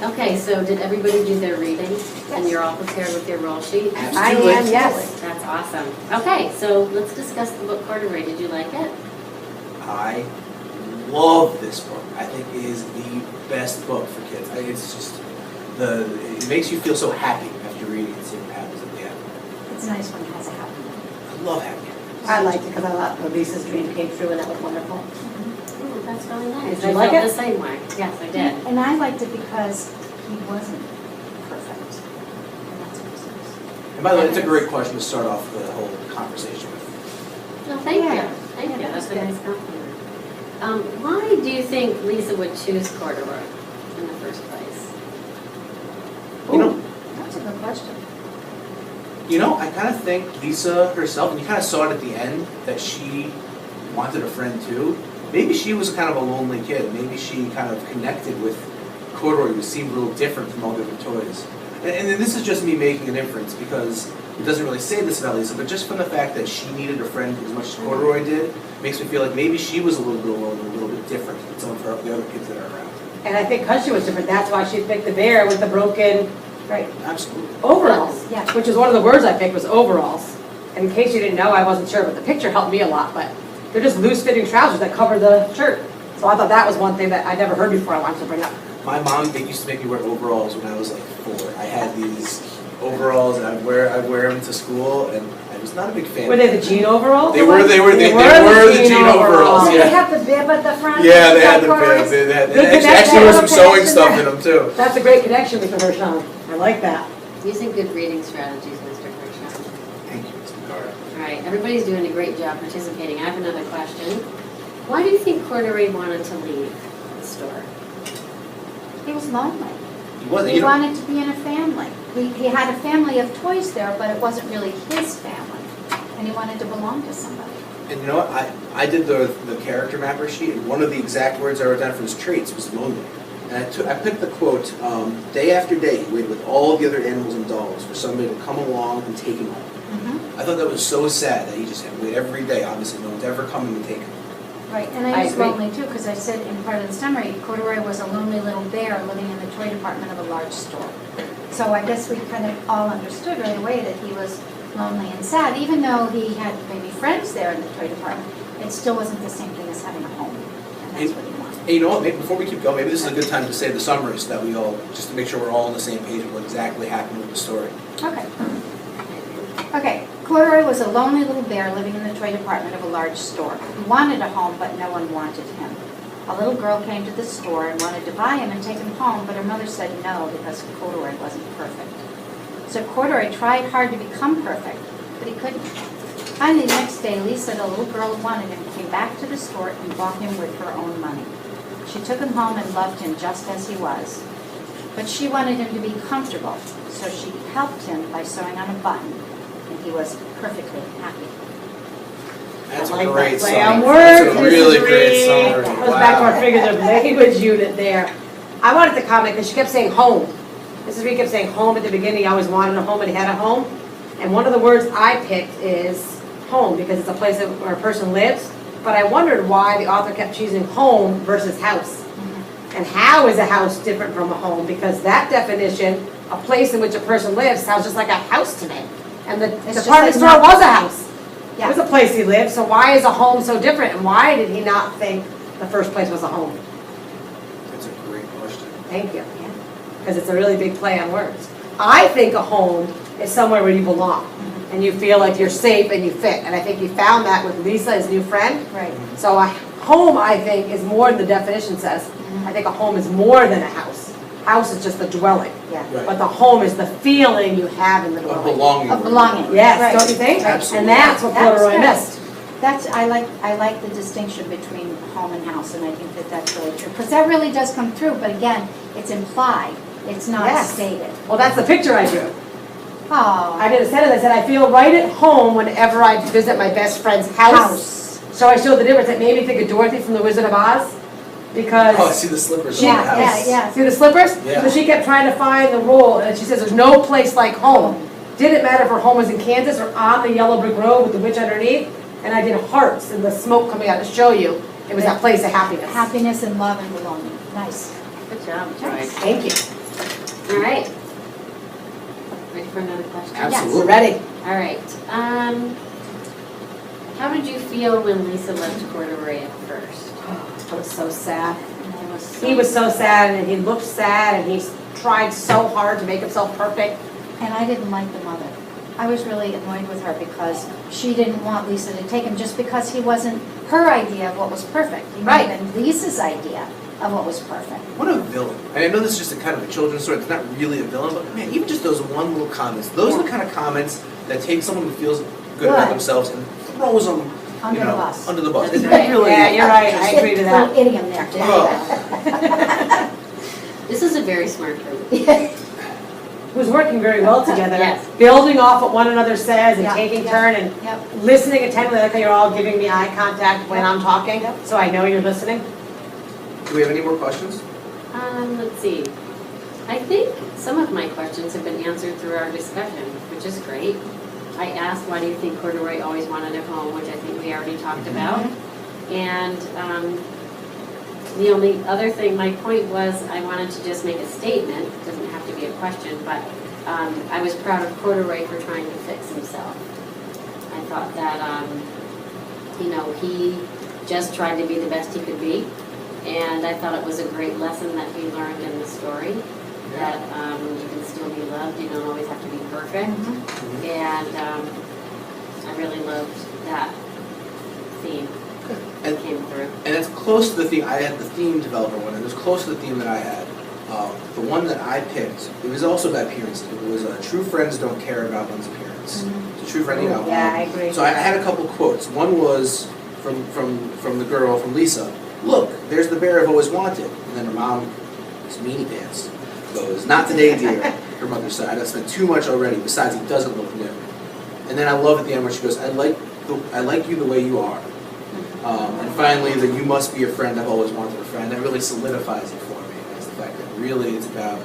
Okay, so did everybody do their reading? And you're all prepared with your roll sheet? I am, yes. That's awesome. Okay, so let's discuss the book Corduroy. Did you like it? I love this book. I think it is the best book for kids. It's just it makes you feel so happy after reading and seeing what happens at the end. It's nice when it has a happy ending. I love happy endings. I liked it because I thought Lisa's dream came true and that was wonderful. Ooh, that's really nice. Did you I like felt it? the same way. Yes, I did. And I liked it because he wasn't perfect. And that's what it is. And by the way, it's a great question to start off the whole conversation with. Well, thank you. Yeah. Thank you. Yeah, That's a that's nice compliment. Why do you think Lisa would choose Corduroy in the first place? You know, That's a good question. I kind of think Lisa herself, and you kind of saw it at the end, that she wanted a friend too. Maybe she was kind of a lonely kid. Maybe she kind of connected with Corduroy, who seemed a little different from all the other toys. And this is just me making an inference because it doesn't really say this about Lisa, but just from the fact that she needed a friend as much as Corduroy did, makes me feel like maybe she was a little bit alone, a little bit different than some of the other kids that are around. And I think because she was different, that's why she picked the bear with the broken Right. Absolutely. overalls. Yeah. Which is one of the words I picked was overalls. And in case you didn't know, I wasn't sure, but the picture helped me a lot. But they're just loose-fitting trousers that cover the shirt. So I thought that was one thing that I never heard before I wanted to bring up. My mom, they used to make me wear overalls when I was like 4. I had these overalls and I'd wear them to school, and I was not a big fan. Were they the jean overalls? They were the jean overalls. Oh, Yeah. they have the bib at the front? Yeah, they had the chorus? bib. They Good actually connection. there was some sewing Connection stuff there. in them too. That's a great connection with her, Sean. I like that. Using good reading strategies, Mr. Kirchhoff. Thank you, Ms. McCarter. All right, everybody's doing a great job participating. I have another question. Why do you think Corduroy wanted to leave the store? He was lonely. He wasn't, He wanted to be in a family. He had a family of toys there, but it wasn't really his family. And he wanted to belong to somebody. and you know what? I did the character mapper sheet, and one of the exact words I wrote down for his traits was lonely. And I picked the quote, day after day, he waited with all the other animals and dolls for somebody to come along and take him home. I thought that was so sad that he just had to wait every day. Obviously, no one's ever coming to take him. Right, and I I was agree. lonely too, because I said in part of the summary, Corduroy was a lonely little bear living in the toy department of a large store. So I guess we kind of all understood right away that he was lonely and sad, even though he had maybe friends there in the toy department. It still wasn't the same thing as having a home, and that's what he wanted. Hey, you know what? Maybe before we keep going, maybe this is a good time to say the summary so that we all, just to make sure we're all on the same page of what exactly happened with the story. Okay. Okay, Corduroy was a lonely little bear living in the toy department of a large store. He wanted a home, but no one wanted him. A little girl came to the store and wanted to buy him and take him home, but her mother said no because Corduroy wasn't perfect. So Corduroy tried hard to become perfect, but he couldn't. Finally, the next day, Lisa, the little girl who wanted him, came back to the store and bought him with her own money. She took him home and loved him just as he was. But she wanted him to be comfortable, so she helped him by sewing on a button, and he was perfectly happy. That's I like a great that play summary. on That's words, a really Mrs. great Reed. summary. Goes back to our Wow. figurative language unit there. I wanted to comment because she kept saying home. Mrs. Reed kept saying home at the beginning. He always wanted a home and he had a home. And one of the words I picked is home because it's a place where a person lives. But I wondered why the author kept choosing home versus house. And how is a house different from a home? Because that definition, a place in which a person lives, sounds just like a house to me. And the just department like store not- was a house. It Yeah. was a place he lived, so why is a home so different? And why did he not think the first place was a home? That's a great question. Thank you. Because it's a really big play on words. I think a home is somewhere where you belong. And you feel like you're safe and you fit. And I think he found that with Lisa, his new friend. Right. So a home, I think, is more than the definition says. I think a home is more than a house. House is just the dwelling. Yeah. Right. But the home is the feeling you have in the A dwelling. belonging. Of belonging. Yes, Right. don't you think? Absolutely. And that's what That's Corduroy good. missed. I like the distinction between home and house, and I think that that's really true. Because that really does come through, but again, it's implied, it's not Yes. stated. Well, that's the picture I drew. Oh, I did a sentence, I said, I feel right at home whenever I visit my best friend's house. house. So I showed the difference. It made me think of Dorothy from The Wizard of Oz. Because, Oh, I see the slippers on the Yeah, house. yeah. see the slippers? Yeah. So she kept trying to find the rule, and she says, there's no place like home. Didn't matter if her home was in Kansas or on the yellow brick road with the witch underneath. And I did hearts and the smoke coming out to show you it was that place of happiness. Happiness and love and belonging. Nice. Good job, Joy. Thank you. All right. Ready for another question? Absolutely. We're ready. All right. How did you feel when Lisa left Corduroy at first? I was so sad. It was He was so sad, and he looked sad, and he tried so hard to make himself perfect. And I didn't like the mother. I was really annoyed with her because she didn't want Lisa to take him just because he wasn't her idea of what was perfect. He might have been Lisa's idea of what was perfect. What a villain. And I know this is just a kind of a children's story, it's not really a villain, but man, even just those one little comments, those are the kind of comments that take someone who feels good about Good. themselves and throws them, Under the bus. under the bus. That's It right. really- Yeah, you're right, I agree to that. Little idiom there. Oh. This is a very smart group. Who's working very well together. Yes. Building off what one another says and Yeah, taking yeah. turn and Yep. listening attentively, like how you're all giving me eye contact when I'm talking, so I know you're listening. Do we have any more questions? Let's see. I think some of my questions have been answered through our discussion, which is great. I asked, why do you think Corduroy always wanted a home, which I think we already talked about. And the only other thing, my point was, I wanted to just make a statement, it doesn't have to be a question, but I was proud of Corduroy for trying to fix himself. I thought that, he just tried to be the best he could be. And I thought it was a great lesson that he learned in the story, that you can still be loved, you don't always have to be perfect. And I really loved that theme that And- came through. And it's close to the theme, I had the theme developer one, and it was close to the theme that I had. The one that I picked, it was also about appearance. It was true friends don't care about one's appearance. So true friend, Yeah, I agree. So I had a couple quotes. One was from the girl, from Lisa. Look, there's the bear I've always wanted. And then her mom, this meanie pants, goes, not today, dear. Her mother said, I've spent too much already. Besides, he doesn't look new. And then I love at the end where she goes, I like you the way you are. And finally, that you must be a friend I've always wanted a friend. That really solidifies it for me. That's the fact that really it's about,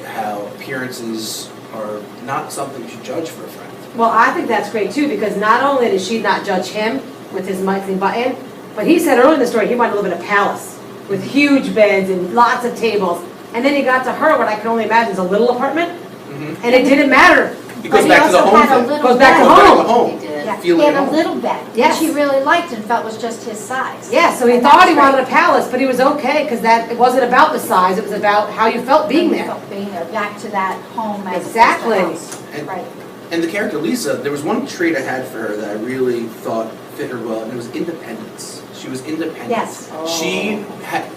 how appearances are not something you should judge for a friend. Well, I think that's great too, because not only did she not judge him with his mighty button, but he said earlier in the story he wanted to live in a palace with huge beds and lots of tables. And then he got to her, what I can only imagine is a little apartment, and it didn't matter. It goes But back to the he also home had a thing. little Goes back to bed. home. Goes back to home. He did. Yeah, Feeling he had at a home. little bed, Yes. which he really liked and felt was just his size. Yeah, so he And thought that's he wanted a great. palace, but he was okay, because it wasn't about the size, it was about how you felt being He there. felt being there, back to that home as opposed to Exactly. house. And- Right. And the character Lisa, there was one trait I had for her that I really thought fit her well, and it was independence. She was independent. Yes. She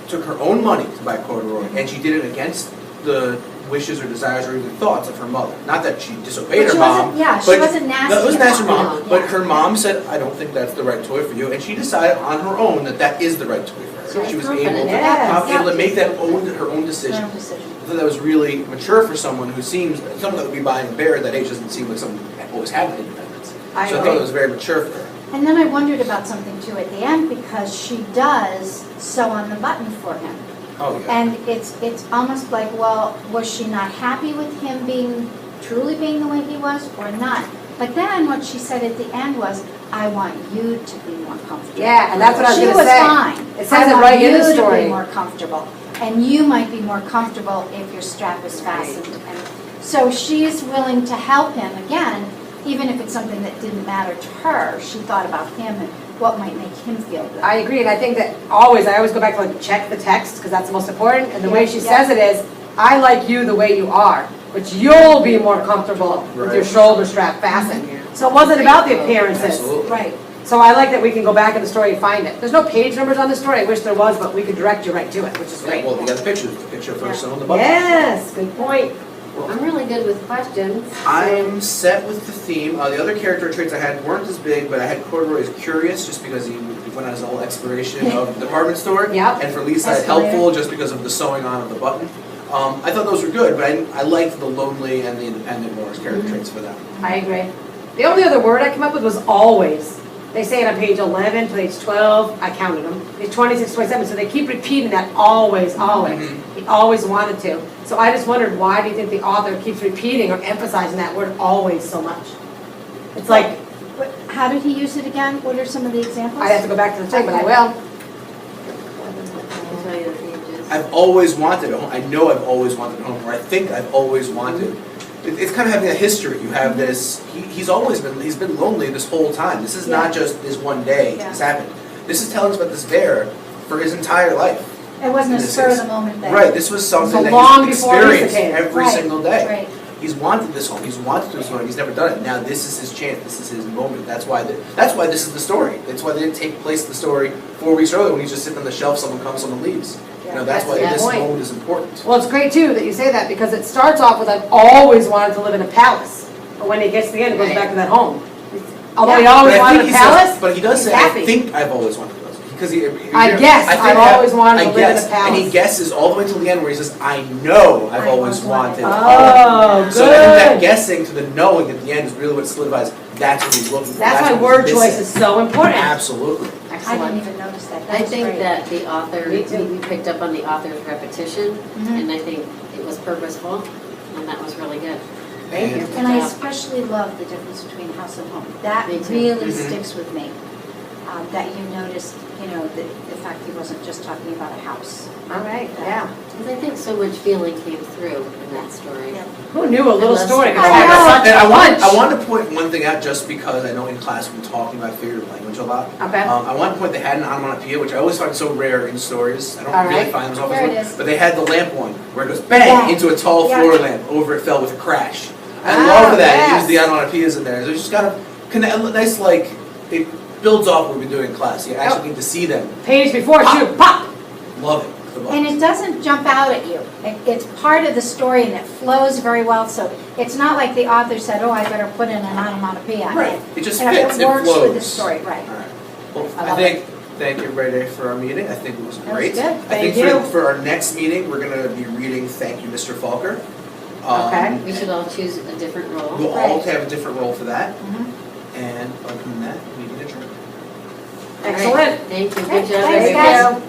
took her own money to buy corduroy, and she did it against the wishes or desires or even thoughts of her mother. Not that she disobeyed But her she mom. wasn't- yeah, she but- wasn't nasty No, it was about nasty it. mom, No, but yeah. her mom said, I don't think that's the right toy for you, and she decided on her own that that is the right toy for her. She She was was able confident. to, Yes. able to make that her own Her decision. own decision. I thought that was really mature for someone someone that would be buying a bear at that age doesn't seem like someone who always had that independence. I So I thought agree. it was very mature for her. And then I wondered about something too at the end, because she does sew on the button for him. Oh, yeah. And it's almost like, well, was she not happy with him truly being the way he was or not? But then what she said at the end was, I want you to be more comfortable. Yeah, and that's what I was She gonna was say. fine. It says it right in the I want you to story. be more comfortable. And you might be more comfortable if your strap is fastened. And so she's willing to help him again, even if it's something that didn't matter to her. She thought about him and what might make him feel good. I agree, and I think that I always go back to check the text, because that's the most important, and the way she says it is, I like you the way you are, but you'll be more comfortable with your Right. shoulder strap fastened. So it wasn't about the appearances. Absolutely. Right. So I like that we can go back in the story and find it. There's no page numbers on the story, I wish there was, but we could direct you right to it, which is Yeah, great. well, you got the picture first on the button. Yes, good point. I'm really good with questions. I'm set with the theme. The other character traits I had weren't as big, but I had Corduroy as curious just because he went on his whole exploration of the department store. Yep. And for Lisa, it's Escalator. helpful just because of the sewing on of the button. I thought those were good, but I liked the lonely and the independent more as character traits for them. I agree. The only other word I came up with was always. They say it on page 11 to page 12, I counted them. It's 26, 27, so they keep repeating that always, always. Mhm. He always wanted to. So I just wondered, why do you think the author keeps repeating or emphasizing that word always so much? It's like, How did he use it again? What are some of the examples? I have to go back to the thing, but I will. I'll tell you the pages. I've always wanted a home. I know I've always wanted a home, or I think I've always wanted. It's kind of having a history. You have this. He's been lonely this whole time. This is not just this one day. Yeah. This happened. This is telling us about this bear for his entire life. It wasn't a In this spur of case. the moment thing. Right. This was something that long he's before Lisa experienced came. every Right, single day. Right. He's wanted this home. He's wanted this home. He's never done it. Now this is his chance. This is his moment. That's why this is the story. That's why they didn't take place in the story 4 weeks earlier when he's just sitting on the shelf. Someone comes, someone leaves. You know, that's why That's this the point. moment is important. Well, it's great too that you say that because it starts off with I've always wanted to live in a palace. But when he gets to the end, it goes back to that home. Although he always But I wanted think a he says- palace, But he does he's say, happy. I think I've always wanted to live. Because I guess I've always wanted to live in a And he palace. guesses all the way till the end where he says, I know I've I always always wanted. wanted. Oh, So I think that good. guessing to the knowing at the end is really what solidifies that's what he's looking for. That's why what word he's choice is missing. so important. Absolutely. I Excellent. didn't even notice that. I That was think great. that the author, Me too. we picked up on the author's repetition, Mhm. and I think it was purposeful, and that was really good. Thank you. And I Yeah. especially love the difference between house and home. That Me too. really Mhm. sticks with me. That you noticed, the fact he wasn't just talking about a house. All right, yeah. Because I think so much feeling came through in that story. Yeah. Who knew a little I love story could stories. have I such And a I lunch? want to point one thing out just because I know in class we're talking about figurative language a lot. Okay. I want to point they had an onomatopoeia, which I always find so rare in stories. I don't All really right. find those There it often, is. but they had the lamp one where it goes bang Yeah. into a tall Yeah. floor lamp. Over it fell with a crash. I Ah, love that. yes. It used the onomatopoeias in there. So it's just kind of connect, nice, like it builds off what we've been doing in class. You actually get to see them. Page before, shoot, pop! Love it. The And it doesn't jump out at you. It's part of the story and it flows very well. So it's not like the author said, oh, I better put in an onomatopoeia. Right. It just You know, fits. It It works flows. with the story, right. All right. Well, I I love think, thank you everybody for our meeting. I think it was That was great. good. I Thank think you. for our next meeting, we're going to be reading Thank You, Mr. Falker. Okay. We should all choose a different role. We'll all Right. have a different role for that. Mhm. And other than that, meeting adjourned. All right. Excellent. Thank you, Okay, good job, thanks, everybody. guys.